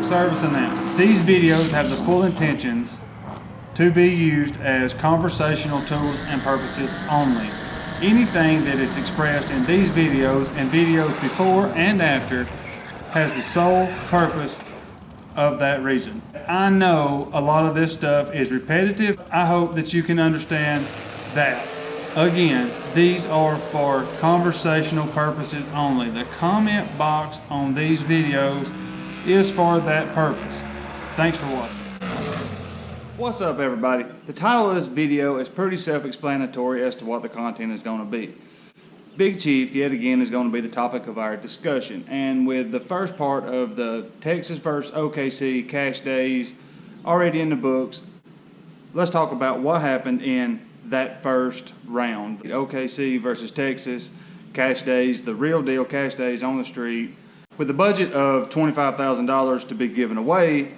service announcement. These videos have the full intentions to be used as conversational tools and purposes only. Anything that is expressed in these videos and videos before and after has the sole purpose of that reason. I know a lot of this stuff is repetitive. I hope that you can understand that. Again, these are for conversational purposes only. The comment box on these videos is for that purpose. Thanks for watching. What's up, everybody? The title of this video is pretty self-explanatory as to what the content is going to be. Big Chief, yet again, is going to be the topic of our discussion. And with the first part of the Texas versus OKC cash days already in the books, let's talk about what happened in that first round. OKC versus Texas, cash days, the real deal cash days on the street. With a budget of $25,000 to be given away,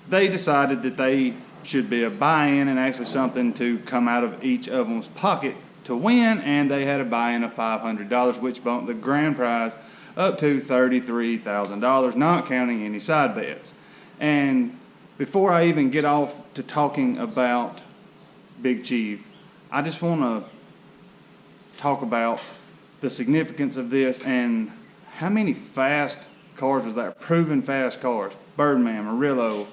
they decided that they should be a buy-in and actually something to come out of each of them's pocket to win, and they had a buy-in of $500, which bumped the grand prize up to $33,000, not counting any side bets. And before I even get off to talking about Big Chief, I just want to talk about the significance of this and how many fast cars was that, proven fast cars. Birdman, Murillo,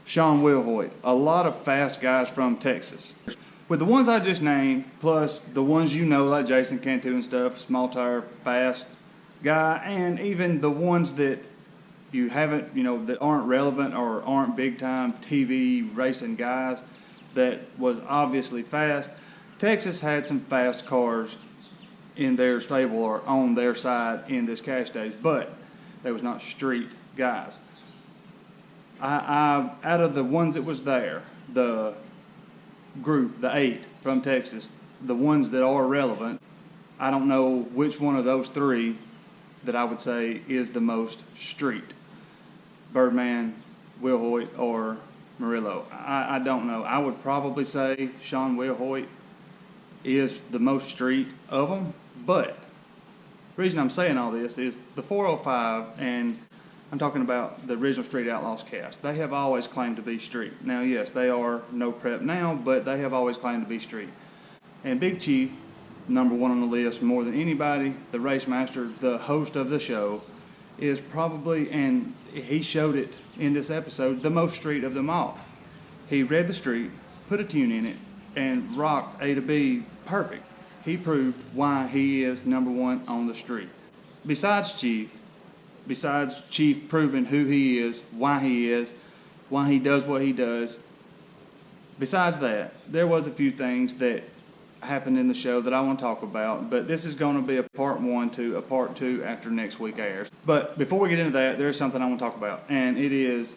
Sean Wilhoit, a lot of fast guys from Texas. With the ones I just named, plus the ones you know like Jason Cantu and stuff, small tire, fast guy, and even the ones that you haven't, that aren't relevant or aren't big time TV racing guys that was obviously fast. Texas had some fast cars in their stable or on their side in this cash days, but they was not street guys. I out of the ones that was there, the group, the 8 from Texas, the ones that are relevant, I don't know which one of those 3 that I would say is the most street. Birdman, Wilhoit, or Murillo. I don't know. I would probably say Sean Wilhoit is the most street of them, but the reason I'm saying all this is the 405, and I'm talking about the original Street Outlaws cast. They have always claimed to be street. Now, yes, they are no prep now, but they have always claimed to be street. And Big Chief, number 1 on the list, more than anybody, the race master, the host of the show, is probably, and he showed it in this episode, the most street of them all. He read the street, put a tune in it, and rocked A to B perfect. He proved why he is number 1 on the street. Besides Chief proving who he is, why he does what he does, besides that, there was a few things that happened in the show that I want to talk about, but this is going to be a part 1 to a part 2 after next week airs. But before we get into that, there's something I want to talk about, and it is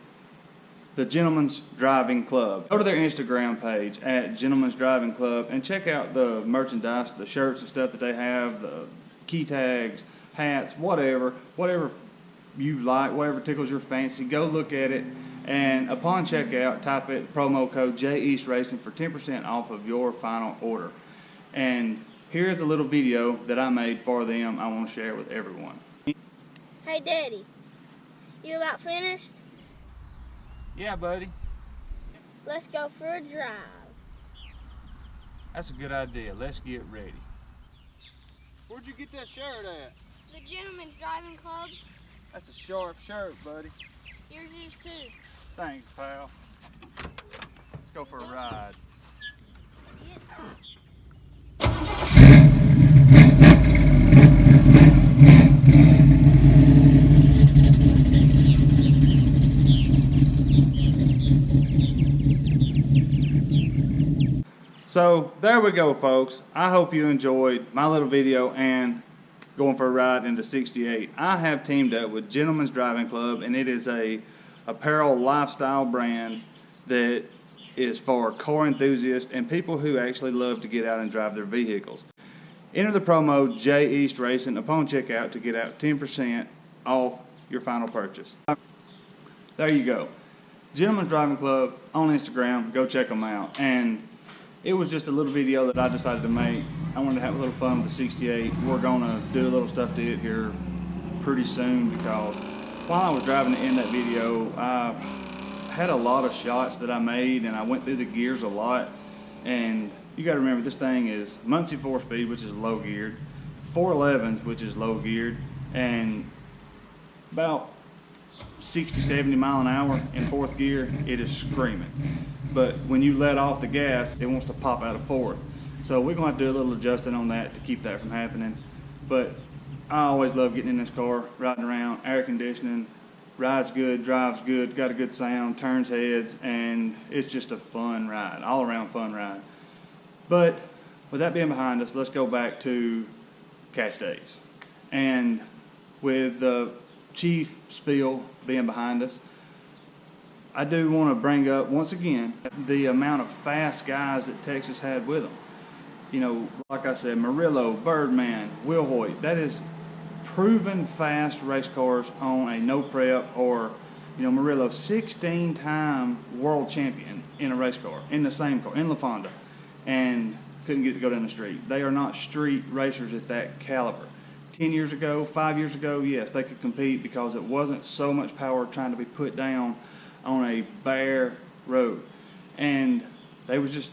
the Gentleman's Driving Club. Go to their Instagram page at Gentleman's Driving Club and check out the merchandise, the shirts and stuff that they have, the key tags, hats, whatever you like, whatever tickles your fancy. Go look at it, and upon checkout, type it promo code JEASTRACING for 10% off of your final order. And here's a little video that I made for them I want to share with everyone. Hey Daddy, you about finished? Yeah, buddy. Let's go for a drive. That's a good idea. Let's get ready. Where'd you get that shirt at? The Gentleman's Driving Club. That's a sharp shirt, buddy. Yours is too. Thanks, pal. Let's go for a ride. So there we go, folks. I hope you enjoyed my little video and going for a ride in the 68. I have teamed up with Gentleman's Driving Club, and it is a apparel lifestyle brand that is for car enthusiasts and people who actually love to get out and drive their vehicles. Enter the promo JEASTRACING upon checkout to get out 10% off your final purchase. There you go. Gentleman's Driving Club on Instagram. Go check them out. And it was just a little video that I decided to make. I wanted to have a little fun with the 68. We're going to do a little stuff to it here pretty soon because while I was driving to end that video, I had a lot of shots that I made, and I went through the gears a lot. And you got to remember, this thing is Muncie 4-speed, which is low geared, 411s, which is low geared, and about 60, 70 mile an hour in fourth gear, it is screaming. But when you let off the gas, it wants to pop out of fourth. So we're gonna have to do a little adjusting on that to keep that from happening. But I always love getting in this car, riding around, air conditioning, rides good, drives good, got a good sound, turns heads, and it's just a fun ride, all around fun ride. But with that being behind us, let's go back to cash days. And with the Chief spiel being behind us, I do want to bring up once again the amount of fast guys that Texas had with them. You know, like I said, Murillo, Birdman, Will Hoyt, that is proven fast race cars on a no prep. Or, you know, Murillo, 16-time world champion in a race car, in the same car, in La Fonda, and couldn't get to go down the street. They are not street racers at that caliber. 10 years ago, 5 years ago, yes, they could compete because it wasn't so much power trying to be put down on a bare road. And they was just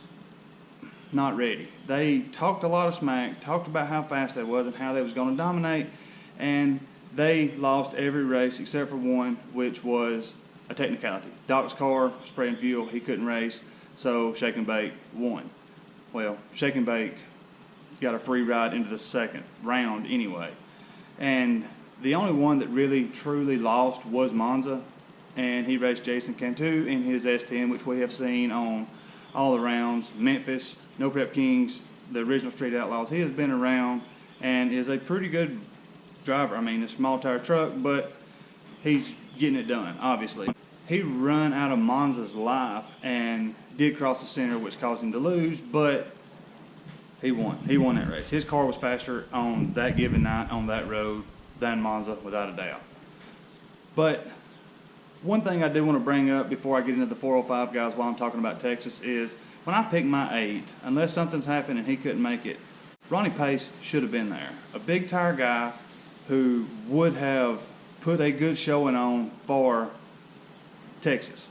not ready. They talked a lot of smack, talked about how fast they was and how they was going to dominate, and they lost every race except for one, which was a technicality. Doc's car spraying fuel, he couldn't race, so Shake and Bake won. Well, Shake and Bake got a free ride into the second round anyway. And the only one that really truly lost was Monza, and he raced Jason Cantu in his S10, which we have seen on all the rounds. Memphis, No Prep Kings, the original Street Outlaws. He has been around and is a pretty good driver. I mean, a small tire truck, but he's getting it done, obviously. He run out of Monza's life and did cross the center, which caused him to lose, but he won. He won that race. His car was faster on that given night on that road than Monza, without a doubt. But one thing I do want to bring up before I get into the 405 guys while I'm talking about Texas is when I pick my 8, unless something's happened and he couldn't make it, Ronnie Pace should have been there. A big tire guy who would have put a good showing on for Texas.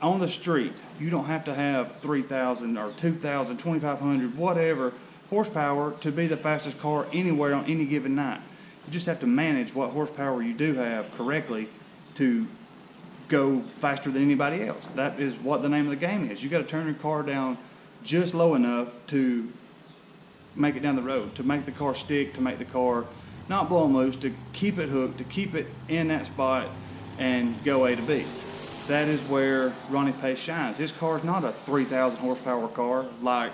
On the street, you don't have to have 3,000 or 2,000, 2,500, whatever horsepower to be the fastest car anywhere on any given night. You just have to manage what horsepower you do have correctly to go faster than anybody else. That is what the name of the game is. You got to turn your car down just low enough to make it down the road, to make the car stick, to make the car not blow them loose, to keep it hooked, to keep it in that spot and go A to B. That is where Ronnie Pace shines. His car is not a 3,000 horsepower car like,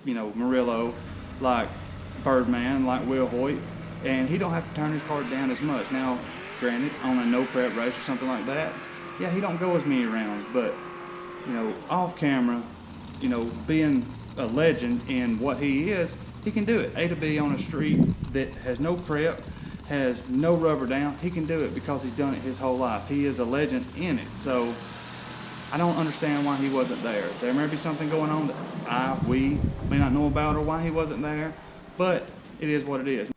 you know, Murillo, like Birdman, like Will Hoyt, and he don't have to turn his car down as much. Now, granted, on a no prep race or something like that, yeah, he don't go as many rounds, but, you know, off camera, you know, being a legend in what he is, he can do it. A to B on a street that has no prep, has no rubber down. He can do it because he's done it his whole life. He is a legend in it. So I don't understand why he wasn't there. There may be something going on that we may not know about, or why he wasn't there, but it is what it is.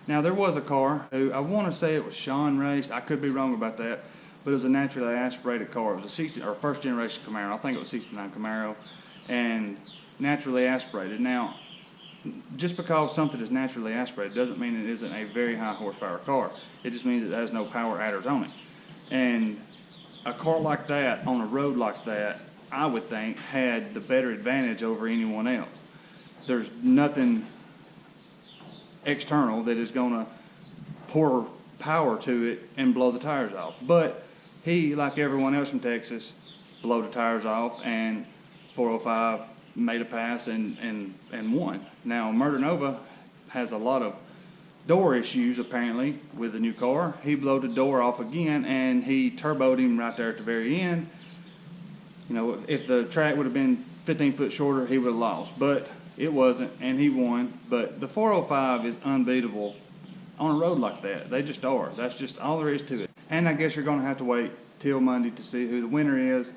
Now, there was a car who I want to say it was Sean raced. I could be wrong about that, but it was a naturally aspirated car. It was a 60 or first generation Camaro. I think it was 69 Camaro, and naturally aspirated. Now, just because something is naturally aspirated doesn't mean it isn't a very high horsepower car. It just means it has no power adders on it. And a car like that on a road like that, I would think, had the better advantage over anyone else. There's nothing external that is going to pour power to it and blow the tires off. But he, like everyone else from Texas, blew the tires off, and 405 made a pass and won. Now, Murder Nova has a lot of door issues, apparently, with the new car. He blew the door off again, and he turboed him right there at the very end. You know, if the track would have been 15 foot shorter, he would have lost. But it wasn't, and he won. But the 405 is unbeatable on a road like that. They just are. That's just all there is to it. And I guess you're going to have to wait till Monday to see who the winner is.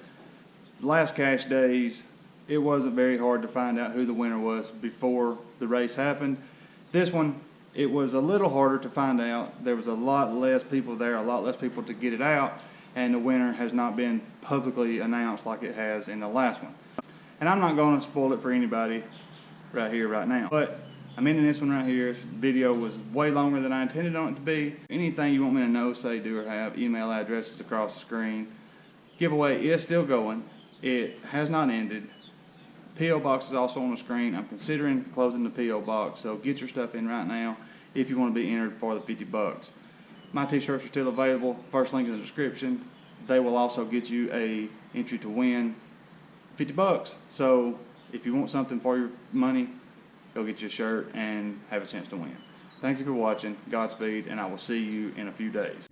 Last cash days, it wasn't very hard to find out who the winner was before the race happened. This one, it was a little harder to find out. There was a lot less people there, a lot less people to get it out, and the winner has not been publicly announced like it has in the last one. And I'm not going to spoil it for anybody right here, right now. But I'm ending this one right here. This video was way longer than I intended on it to be. Anything you want me to know, say, do, or have, email addresses across the screen. Giveaway is still going. It has not ended. P.O. box is also on the screen. I'm considering closing the P.O. box, so get your stuff in right now if you want to be entered for the 50 bucks. My t-shirts are still available. First link in the description. They will also get you a entry to win 50 bucks. So if you want something for your money, go get you a shirt and have a chance to win. Thank you for watching. Godspeed, and I will see you in a few days.